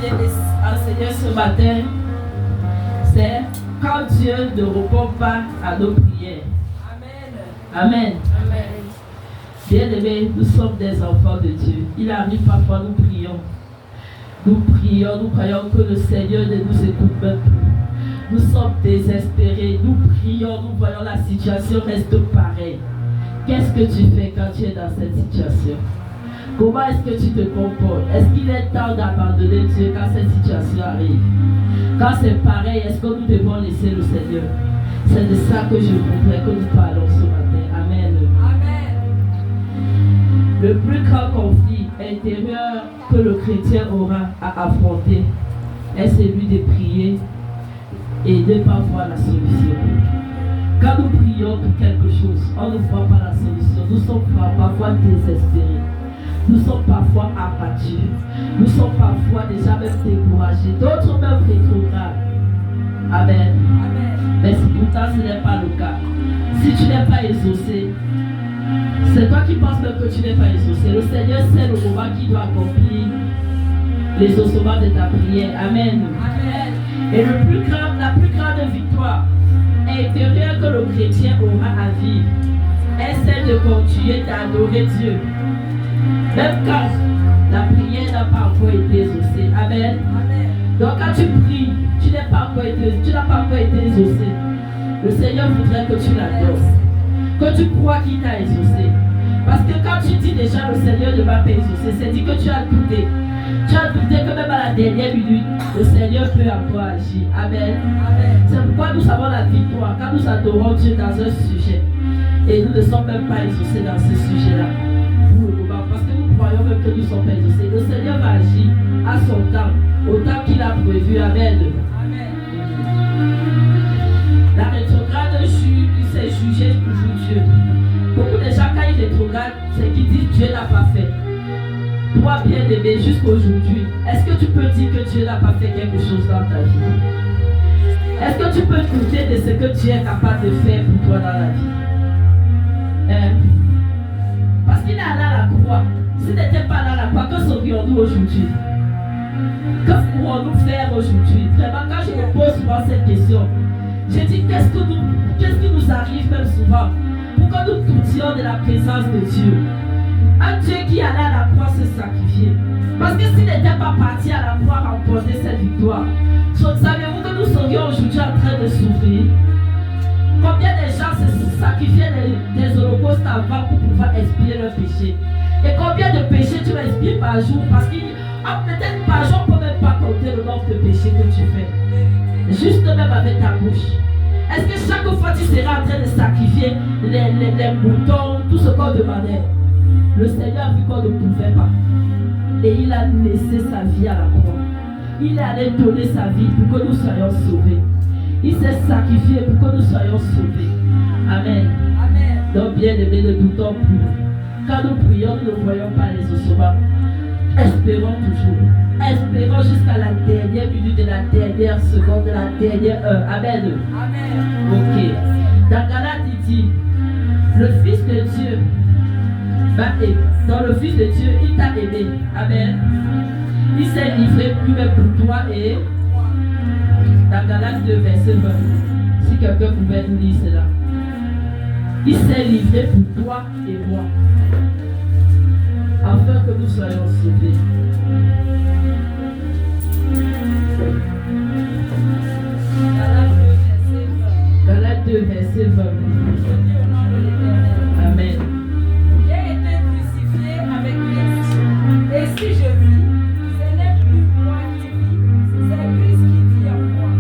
bien enseigné ce matin, c'est quand Dieu ne répond pas à nos prières. Amen. Amen. Bien-aimés, nous sommes des enfants de Dieu. Il arrive parfois, nous prions. Nous croyons que le Seigneur ne nous écoute même plus. Nous sommes désespérés. Nous prions, nous voyons la situation reste pareille. Qu'est-ce que tu fais quand tu es dans cette situation? Comment est-ce que tu te comportes? Est-ce qu'il est temps d'abandonner Dieu quand cette situation arrive? Quand c'est pareil, est-ce que nous devons laisser le Seigneur? C'est de ça que je voudrais que nous parlons ce matin. Amen. Amen. Le plus grand conflit intérieur que le chrétien aura à affronter est celui de prier et de ne pas voir la solution. Quand nous prions pour quelque chose, on ne voit pas la solution. Nous sommes parfois désespérés. Nous sommes parfois abattus. Nous sommes parfois déjà même découragés. D'autres même rétrogrades. Amen. Amen. Mais pourtant ce n'est pas le cas. Si tu n'es pas exaucé, c'est toi qui penses même que tu n'es pas exaucé. Le Seigneur sait le moment qui doit accomplir l'exaucement de ta prière. Amen. Amen. Et la plus grande victoire intérieure que le chrétien aura à vivre est celle de continuer d'adorer Dieu. Même quand la prière n'a pas encore été exaucée. Amen. Amen. Donc quand tu pries, tu n'as pas encore été exaucé. Le Seigneur voudrait que tu l'adores. Que tu crois qu'il t'a exaucé. Parce que quand tu dis déjà le Seigneur ne m'a pas exaucé, c'est dit que tu as douté. Tu as douté que même à la dernière minute, le Seigneur peut encore agir. Amen. Amen. C'est pourquoi nous avons la victoire quand nous adorons Dieu dans un sujet. Et nous ne sommes même pas exaucés dans ce sujet-là. Pour le moment. Parce que nous croyons même que nous ne sommes pas exaucés. Le Seigneur va agir à son temps, au temps qu'il a prévu. Amen. Amen. La rétrograde c'est juger toujours Dieu. Beaucoup de gens, quand ils rétrogradent, c'est qu'ils disent Dieu n'a pas fait. Toi, bien-aimé, jusqu'aujourd'hui, est-ce que tu peux dire que Dieu n'a pas fait quelque chose dans ta vie? Est-ce que tu peux douter de ce que Dieu est capable de faire pour toi dans la vie? Parce qu'il est allé à la croix. Si tu n'étais pas allé à la croix, que serions-nous aujourd'hui? Que pourrons-nous faire aujourd'hui? Vraiment, quand je me pose souvent cette question, je dis qu'est-ce qui nous arrive même souvent pour que nous doutions de la présence de Dieu? Un Dieu qui allait à la croix se sacrifier. Parce que s'il n'était pas parti à la croix remporter cette victoire, savez-vous que nous serions aujourd'hui en train de souffrir? Combien de gens se sacrifiaient des holocaustes avant pour pouvoir expier leur péché? Et combien de péchés tu vas expier par jour? Parce que peut-être par jour on ne peut même pas compter le nombre de péchés que tu fais. Juste même avec ta bouche. Est-ce que chaque fois tu seras en train de sacrifier les moutons, tout ce qu'on demandait? Le Seigneur a vu qu'on ne pouvait pas. Et il a laissé sa vie à la croix. Il est allé donner sa vie pour que nous soyons sauvés. Il s'est sacrifié pour que nous soyons sauvés. Amen. Amen. Donc bien aimé, ne doutons plus. Quand nous prions, nous ne voyons pas les ossements. Espérons toujours. Espérons jusqu'à la dernière minute de la dernière seconde, de la dernière heure. Amen. Amen. Ok. Dans Galates, il dit, le Fils de Dieu, dans le Fils de Dieu, il t'a aimé. Amen. Il s'est livré lui-même pour toi et dans Galates 2, verset 20. Si quelqu'un pouvait nous lire cela. Il s'est livré pour toi et moi. Afin que nous soyons sauvés. Galates 2, verset 20. Amen. J'ai été crucifié avec Christ. Et si je vis, ce n'est plus moi qui vis, c'est Christ qui vit en moi.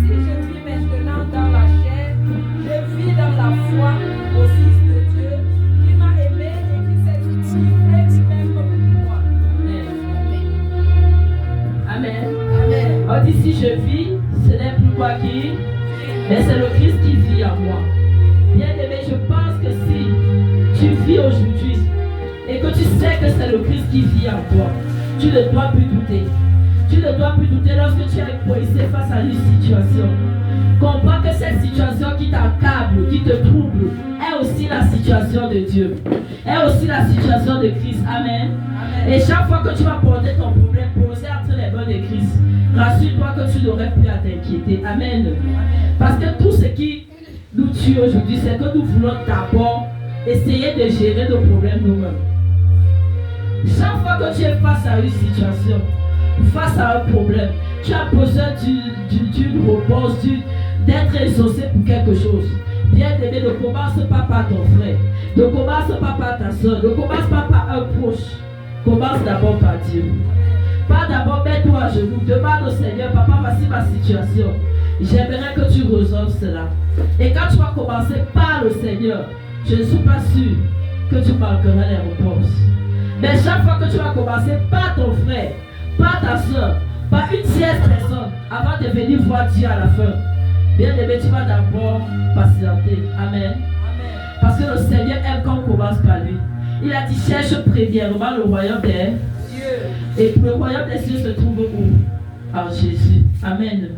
Si je vis maintenant dans la chair, je vis dans la foi au Fils de Dieu qui m'a aimé et qui s'est livré lui-même pour moi. Amen. Amen. On dit si je vis, ce n'est plus moi qui vis, mais c'est le Christ qui vit en moi. Bien aimé, je pense que si tu vis aujourd'hui et que tu sais que c'est le Christ qui vit en toi, tu ne dois plus douter. Tu ne dois plus douter lorsque tu es coincé face à une situation. Comprends que cette situation qui t'accable, qui te trouble, est aussi la situation de Dieu. Est aussi la situation de Christ. Amen. Et chaque fois que tu vas porter ton problème posé entre les mains de Christ, rassure-toi que tu n'aurais plus à t'inquiéter. Amen. Parce que tout ce qui nous tue aujourd'hui, c'est que nous voulons d'abord essayer de gérer nos problèmes nous-mêmes. Chaque fois que tu es face à une situation, face à un problème, tu as besoin d'une réponse, d'être exaucé pour quelque chose. Bien-aimé, ne commence pas par ton frère, ne commence pas par ta soeur, ne commence pas par un proche. Commence d'abord par Dieu. Pas d'abord, mets-toi à genoux, demande au Seigneur, papa, voici ma situation. J'aimerais que tu résolves cela. Et quand tu vas commencer par le Seigneur, je ne suis pas sûr que tu manqueras les réponses. Mais chaque fois que tu vas commencer par ton frère, par ta soeur, par une tierce personne, avant de venir voir Dieu à la fin, bien aimé, tu vas d'abord patienter. Amen. Parce que le Seigneur aime quand on commence par lui. Il a dit, cherche premièrement le royaume des cieux. Et le royaume des cieux se trouve où? En Jésus. Amen.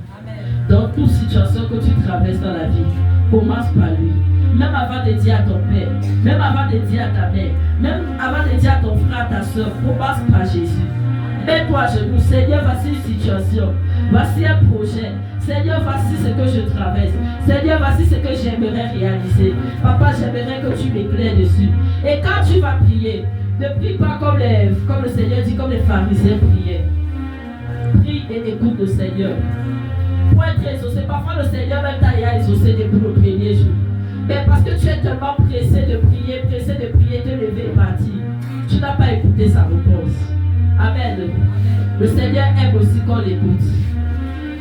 Dans toute situation que tu traverses dans la vie, commence par lui. Même avant de dire à ton père, même avant de dire à ta mère, même avant de dire à ton frère, à ta soeur, commence par Jésus. Mets-toi à genoux. Seigneur, voici une situation. Voici un projet. Seigneur, voici ce que je traverse. Seigneur, voici ce que j'aimerais réaliser. Papa, j'aimerais que tu m'éclaires dessus. Et quand tu vas prier, ne prie pas comme le Seigneur dit, comme les pharisiens priaient. Prie et écoute le Seigneur. Pour être exaucé, parfois le Seigneur même t'a exaucé depuis le premier jour. Mais parce que tu es tellement pressé de prier, te lever et partir, tu n'as pas écouté sa réponse. Amen. Le Seigneur aime aussi qu'on l'écoute.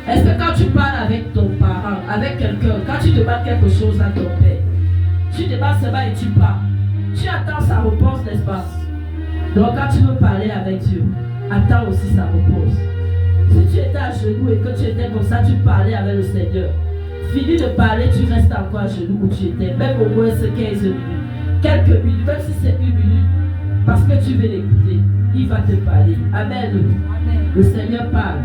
Est-ce que quand tu parles avec ton parent, avec quelqu'un, quand tu demandes quelque chose à ton père, tu demandes seulement et tu parles, tu attends sa réponse, n'est-ce pas? Donc quand tu veux parler avec Dieu, attends aussi sa réponse. Si tu étais à genoux et que tu étais comme ça, tu parlais avec le Seigneur. Fini de parler, tu restes encore à genoux où tu étais, même au moins 15 minutes, quelques minutes, même si c'est une minute, parce que tu veux l'écouter, il va te parler. Amen. Le Seigneur parle.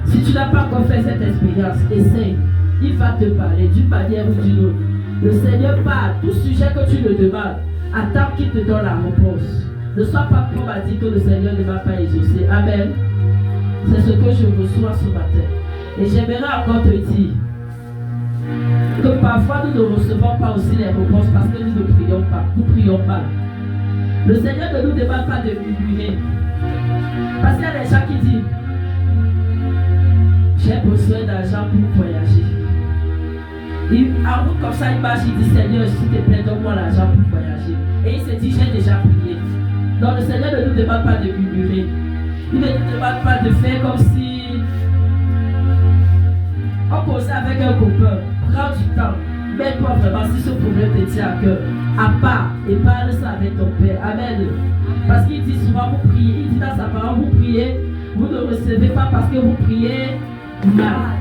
Si tu n'as pas encore fait cette expérience, essaye. Il va te parler d'une manière ou d'une autre. Le Seigneur parle. Tout sujet que tu le demandes, attends qu'il te donne la réponse. Ne sois pas prompt à dire que le Seigneur ne va pas exaucer. Amen. C'est ce que je reçois ce matin. Et j'aimerais encore te dire que parfois nous ne recevons pas aussi les réponses parce que nous ne prions pas. Nous prions pas. Le Seigneur ne nous demande pas de murmurer. Parce qu'il y a des gens qui disent, j'ai besoin d'argent pour voyager. En route comme ça, il marche, il dit, Seigneur, s'il te plaît, donne-moi l'argent pour voyager. Et il se dit, j'ai déjà prié. Donc le Seigneur ne nous demande pas de murmurer. Il ne nous demande pas de faire comme si on causait avec un copain. Prends du temps. Mets-toi vraiment si ce problème te tient à cœur. À part et parle ça avec ton Père. Amen. Parce qu'il dit souvent, vous priez. Il dit dans sa parole, vous priez. Vous ne recevez pas parce que vous priez mal.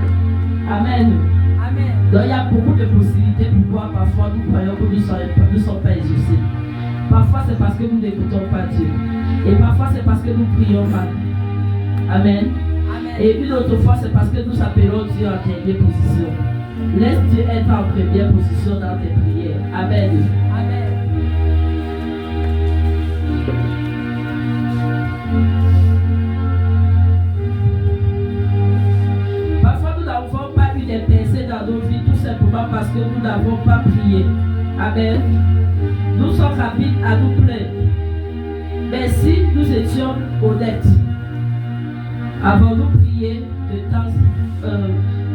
Amen. Amen. Donc il y a beaucoup de possibilités pourquoi parfois nous croyons que nous ne sommes pas exaucés. Parfois c'est parce que nous n'écoutons pas Dieu. Et parfois c'est parce que nous prions mal. Amen. Amen. Et une autre fois c'est parce que nous appelons Dieu en dernière position. Laisse Dieu être en première position dans tes prières. Amen. Amen. Parfois nous n'avons pas eu des percées dans nos vies tout simplement parce que nous n'avons pas prié. Amen. Nous sommes rapides à nous plaindre. Mais si nous étions honnêtes, avons-nous prié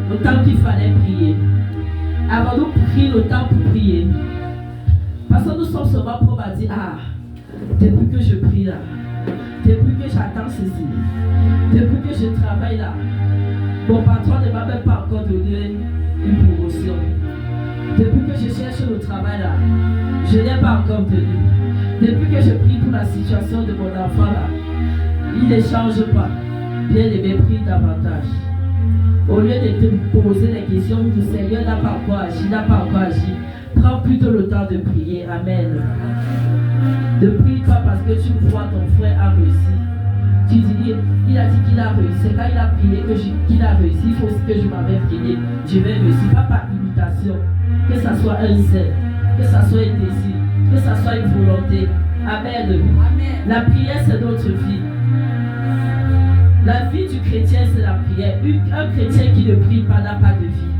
le temps qu'il fallait prier? Avons-nous pris le temps pour prier? Parce que nous sommes seulement prompts à dire, ah, depuis que je prie là, depuis que j'attends ceci, depuis que je travaille là, mon patron ne m'a même pas encore donné une promotion. Depuis que je cherche le travail là, je n'ai pas encore tenu. Depuis que je prie pour la situation de mon enfant là, il ne change pas. Bien aimé, prie davantage. Au lieu de te poser des questions où le Seigneur n'a pas encore agi, prends plutôt le temps de prier. Amen. Ne prie pas parce que tu vois ton frère a réussi. Il a dit qu'il a réussi. C'est quand il a prié qu'il a réussi. Il faut aussi que je m'avais prié. Je vais réussir. Pas par imitation. Que ça soit un zèle. Que ça soit un désir. Que ça soit une volonté. Amen. Amen. La prière, c'est notre vie. La vie du chrétien, c'est la prière. Un chrétien qui ne prie pas n'a pas de vie.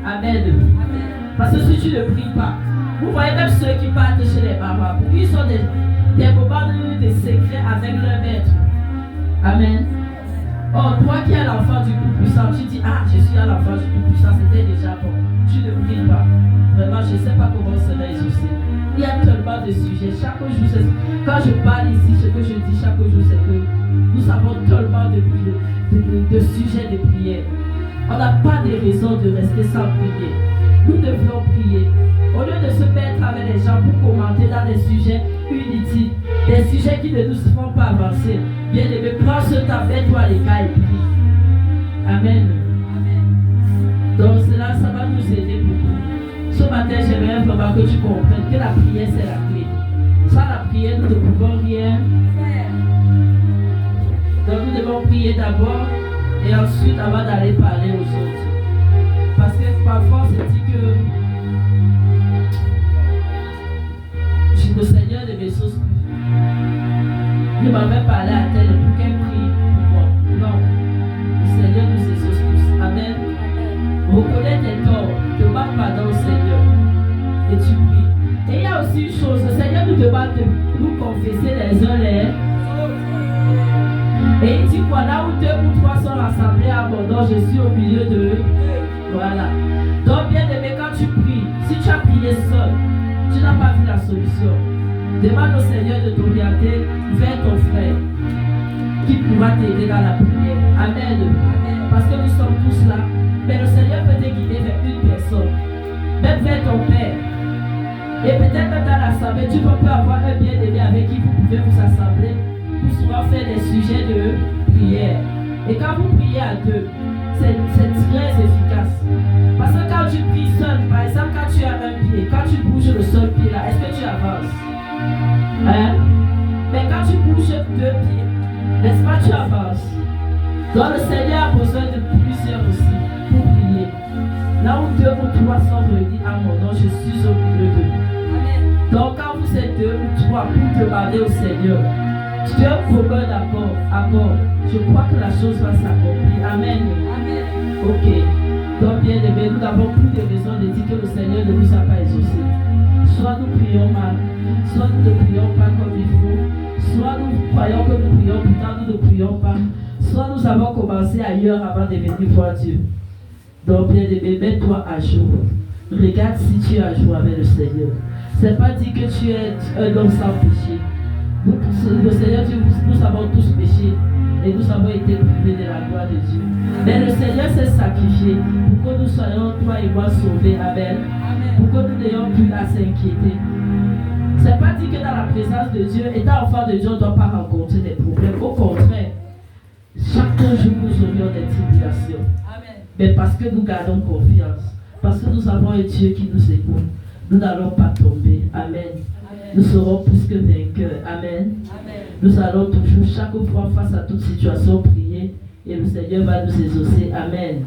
Amen. Amen. Parce que si tu ne pries pas, vous voyez même ceux qui partent chez les mamans, ils sont des moments de secret avec leur maître. Amen. Oh, toi qui es l'enfant du Tout-Puissant, tu dis, ah, je suis l'enfant du Tout-Puissant, c'était déjà bon. Tu ne pries pas. Vraiment, je ne sais pas comment ça va exaucer. Il y a tellement de sujets. Chaque jour, quand je parle ici, ce que je dis chaque jour, c'est que nous avons tellement de sujets de prière. On n'a pas de raison de rester sans prier. Nous devions prier. Au lieu de se mettre avec les gens pour commenter dans des sujets inutiles, des sujets qui ne nous font pas avancer, bien aimé, prends ce temps, mets-toi à l'écart et prie. Amen. Donc cela, ça va nous aider beaucoup. Ce matin, j'aimerais vraiment que tu comprennes que la prière, c'est la clé. Sans la prière, nous ne pouvons rien faire. Donc nous devons prier d'abord et ensuite avant d'aller parler aux autres. Parce que parfois on se dit que le Seigneur ne m'exauce plus. Il m'avait parlé à tel pour qu'elle prie pour moi. Non, le Seigneur nous exauce tous. Amen. Reconnais tes torts, demande pardon au Seigneur et tu pries. Et il y a aussi une chose, le Seigneur nous demande de nous confesser les uns les autres. Et il dit quoi, là où 2 ou 3 sont rassemblés à mon nom, je suis au milieu d'eux. Voilà. Donc bien aimé, quand tu pries, si tu as prié seul, tu n'as pas vu la solution. Demande au Seigneur de t'orienter vers ton frère qui pourra t'aider dans la prière. Amen. Parce que nous sommes tous là. Mais le Seigneur peut te guider vers une personne, même vers ton père. Et peut-être même dans l'assemblée, tu peux avoir un bien-aimé avec qui vous pouvez vous assembler pour souvent faire des sujets de prière. Et quand vous priez à deux, c'est très efficace. Parce que quand tu pries seul, par exemple, quand tu as un pied, quand tu bouges le seul pied là, est-ce que tu avances? Hein? Mais quand tu bouges 2 pieds, n'est-ce pas, tu avances. Donc le Seigneur a besoin de plusieurs aussi pour prier. Là où 2 ou 3 sont réunis à mon nom, je suis au milieu d'eux. Donc quand vous êtes 2 ou 3 pour demander au Seigneur, Dieu commun d'accord. Je crois que la chose va s'accomplir. Amen. Ok. Donc bien aimé, nous n'avons plus de raison de dire que le Seigneur ne nous a pas exaucé. Soit nous prions mal, soit nous ne prions pas comme il faut, soit nous croyons que nous prions, pourtant nous ne prions pas, soit nous avons commencé ailleurs avant de venir voir Dieu. Donc bien aimé, mets-toi à jour. Regarde si tu es à jour avec le Seigneur. Ce n'est pas dit que tu es un homme sans péché. Le Seigneur dit, nous avons tous péché et nous avons été privés de la gloire de Dieu. Mais le Seigneur s'est sacrifié pour que nous soyons, toi et moi, sauvés. Amen. Pour que nous n'ayons plus à s'inquiéter. Ce n'est pas dit que dans la présence de Dieu, étant enfant de Dieu, on ne doit pas rencontrer des problèmes. Au contraire, chaque jour nous aurions des tribulations. Mais parce que nous gardons confiance, parce que nous avons un Dieu qui nous écoute, nous n'allons pas tomber. Amen. Nous serons plus que vainqueurs. Amen. Nous allons toujours, chaque fois, face à toute situation, prier et le Seigneur va nous exaucer. Amen.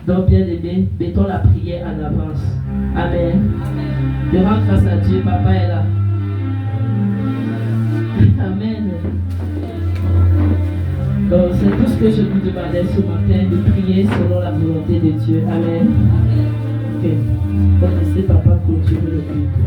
Donc, bien aimé, mettons la prière en avance. Amen. Je rends grâce à Dieu, Papa est là. Amen. Donc, c'est tout ce que je vous demandais ce matin, de prier selon la volonté de Dieu. Amen. Ok. Donc, laissez Papa continuer le culte.